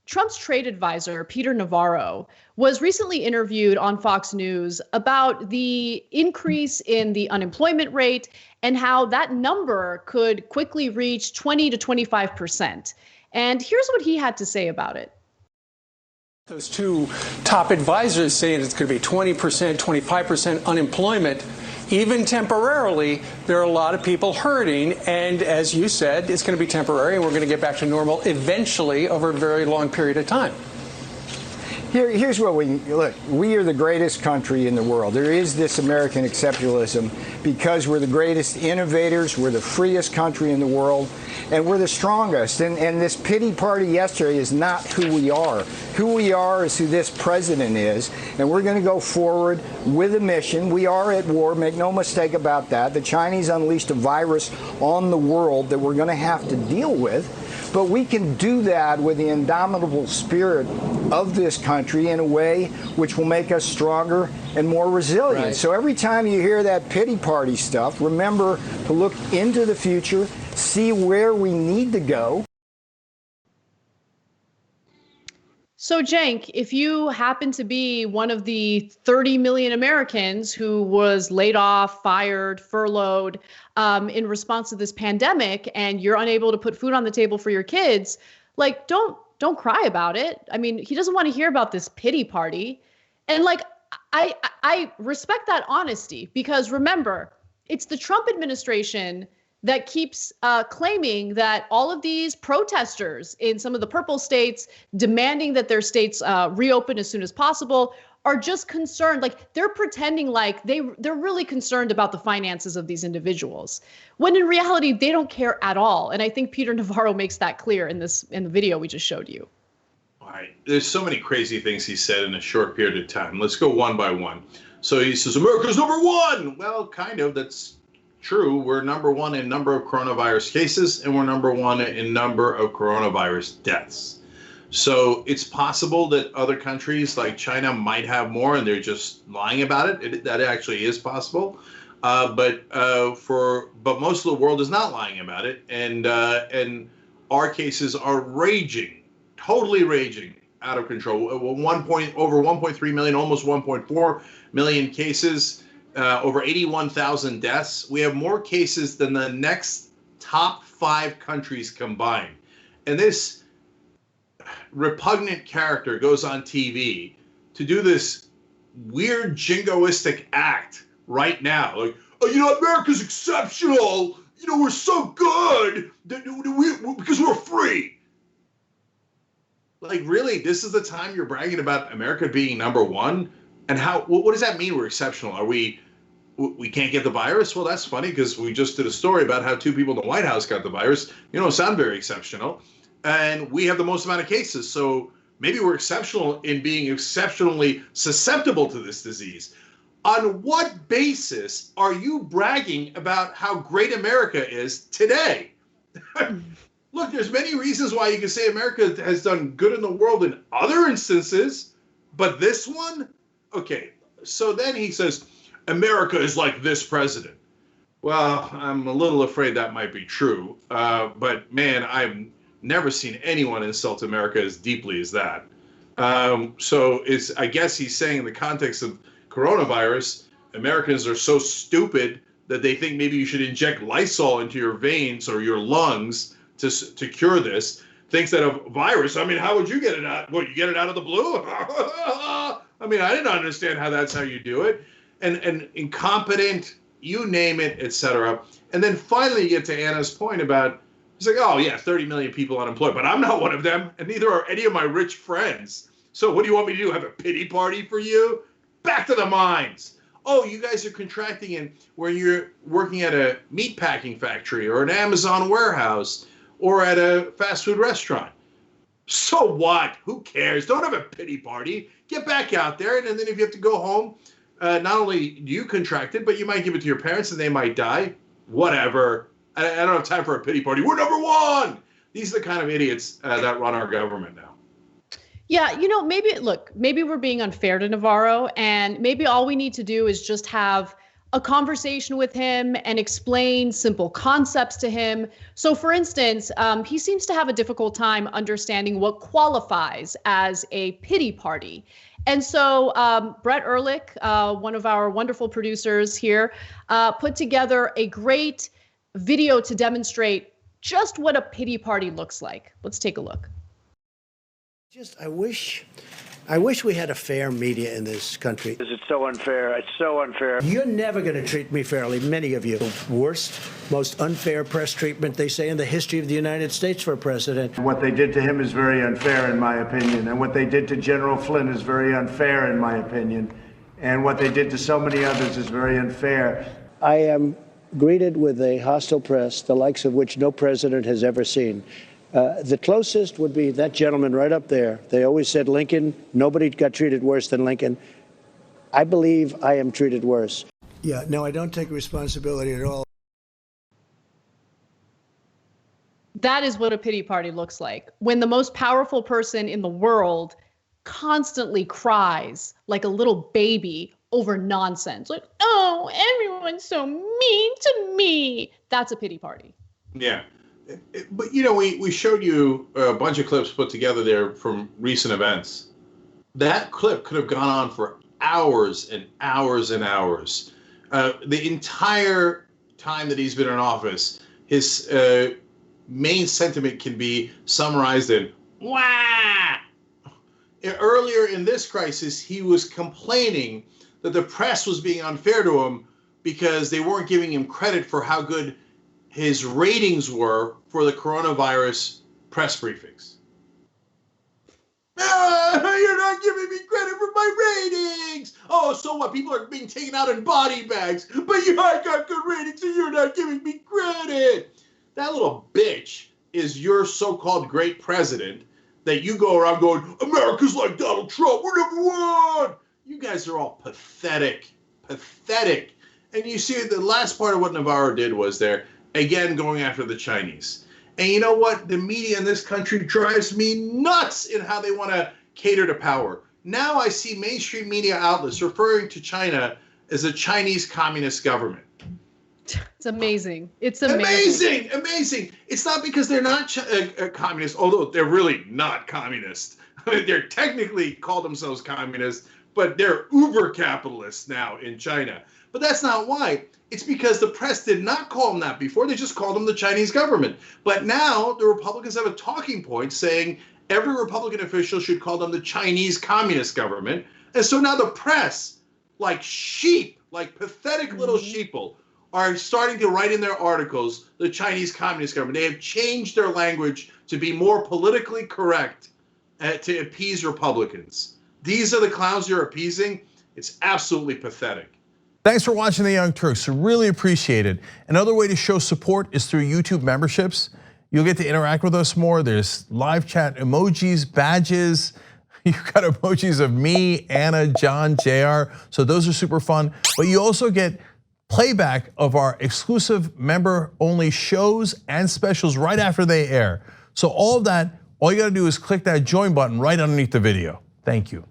Trump's trade advisor, Peter Navarro, was recently interviewed on Fox News about the increase in the unemployment rate and how that number could quickly reach 20 to 25%. And here's what he had to say about it. Those two top advisors saying it's going to be 20%, 25% unemployment. Even temporarily, there are a lot of people hurting. And as you said, it's going to be temporary, and we're going to get back to normal eventually over a very long period of time. Here's what look. We are the greatest country in the world. There is this American exceptionalism because we're the greatest innovators. We're the freest country in the world, and we're the strongest. And this pity party yesterday is not who we are. Who we are is who this president is, and we're going to go forward with a mission. We are at war. Make no mistake about that. The Chinese unleashed a virus on the world that we're going to have to deal with. But we can do that with the indomitable spirit of this country in a way which will make us stronger and more resilient. Right. So every time you hear that pity party stuff, remember to look into the future, see where we need to go. So, Cenk, if you happen to be one of the 30 million Americans who was laid off, fired, furloughed in response to this pandemic, and you're unable to put food on the table for your kids, like, don't cry about it. I mean, he doesn't want to hear about this pity party. And like, I respect that honesty, because remember, it's the Trump administration that keeps claiming that all of these protesters in some of the purple states demanding that their states reopen as soon as possible are just concerned. Like, they're pretending like they're really concerned about the finances of these individuals, when in reality, they don't care at all. And I think Peter Navarro makes that clear in the video we just showed you. All right. There's so many crazy things he said in a short period of time. Let's go one by one. So he says, America's number one. Well, kind of. That's true. We're number one in number of coronavirus cases, and we're number one in number of coronavirus deaths. So it's possible that other countries like China might have more, and they're just lying about it. That actually is possible. But most of the world is not lying about it, and our cases are raging, totally raging, out of control. Over 1.3 million, almost 1.4 million cases. Over 81,000 deaths. We have more cases than the next top 5 countries combined. And this repugnant character goes on TV to do this weird jingoistic act right now. Like, oh, America's exceptional. We're so good because we're free. Like, really, this is the time you're bragging about America being number one? And what does that mean we're exceptional? We can't get the virus? Well, that's funny, because we just did a story about how 2 people in the White House got the virus. Sound very exceptional. And we have the most amount of cases. So maybe we're exceptional in being exceptionally susceptible to this disease. On what basis are you bragging about how great America is today? Look, there's many reasons why you can say America has done good in the world in other instances, but this one? Okay, so then he says, America is like this president. Well, I'm a little afraid that might be true. But man, I've never seen anyone insult America as deeply as that. So I guess he's saying in the context of coronavirus, Americans are so stupid that they think maybe you should inject Lysol into your veins or your lungs to cure this. Thinks that a virus, how would you get it out? What, you get it out of the blue? I didn't understand how that's how you do it. And incompetent, you name it, etc. And then finally you get to Anna's point about, he's like, oh yeah, 30 million people unemployed, but I'm not one of them, and neither are any of my rich friends. So what do you want me to do, have a pity party for you? Back to the mines. Oh, you guys are contracting in where you're working at a meat packing factory or an Amazon warehouse or at a fast food restaurant. So what? Who cares? Don't have a pity party. Get back out there, and then if you have to go home, not only do you contract it, but you might give it to your parents and they might die. Whatever. I don't have time for a pity party. We're number one. These are the kind of idiots that run our government now. Yeah, maybe we're being unfair to Navarro, and maybe all we need to do is just have a conversation with him and explain simple concepts to him. So for instance, he seems to have a difficult time understanding what qualifies as a pity party. And so Brett Ehrlich, one of our wonderful producers here, put together a great video to demonstrate just what a pity party looks like. Let's take a look. I wish we had a fair media in this country. It's so unfair. It's so unfair. You're never going to treat me fairly, many of you. The worst, most unfair press treatment, they say, in the history of the United States for a president. What they did to him is very unfair, in my opinion. And what they did to General Flynn is very unfair, in my opinion. And what they did to so many others is very unfair. I am greeted with a hostile press, the likes of which no president has ever seen. The closest would be that gentleman right up there. They always said Lincoln. Nobody got treated worse than Lincoln. I believe I am treated worse. Yeah, no, I don't take responsibility at all. That is what a pity party looks like. When the most powerful person in the world constantly cries like a little baby over nonsense. Like, oh, everyone's so mean to me. That's a pity party. Yeah. But, you know, we showed you a bunch of clips put together there from recent events. That clip could have gone on for hours and hours and hours. The entire time that he's been in office, his main sentiment can be summarized in, wah! Earlier in this crisis, he was complaining that the press was being unfair to him because they weren't giving him credit for how good his ratings were for the coronavirus press briefings. You're not giving me credit for my ratings. Oh, so what? People are being taken out in body bags, but I got good ratings, so you're not giving me credit. That little bitch is your so-called great president that you go around going, America's like Donald Trump, we're number one. You guys are all pathetic, pathetic. And you see the last part of what Navarro did was there, again, going after the Chinese. And you know what? The media in this country drives me nuts in how they want to cater to power. Now I see mainstream media outlets referring to China as a Chinese communist government. It's amazing. It's amazing. Amazing. It's not because they're not communist, although they're really not communist. They're technically call themselves communists, but they're uber capitalists now in China. But that's not why. It's because the press did not call them that before. They just called them the Chinese government. But now the Republicans have a talking point saying every Republican official should call them the Chinese communist government. And so now the press, like sheep, like pathetic little sheeple, are starting to write in their articles the Chinese communist government. They have changed their language to be more politically correct to appease Republicans. These are the clowns you're appeasing. It's absolutely pathetic. Thanks for watching The Young Turks. Really appreciate it. Another way to show support is through YouTube memberships. You'll get to interact with us more. There's live chat emojis, badges. You've got emojis of me, Anna, John, JR. So those are super fun. But you also get playback of our exclusive member-only shows and specials right after they air. So all of that, all you gotta do is click that join button right underneath the video. Thank you.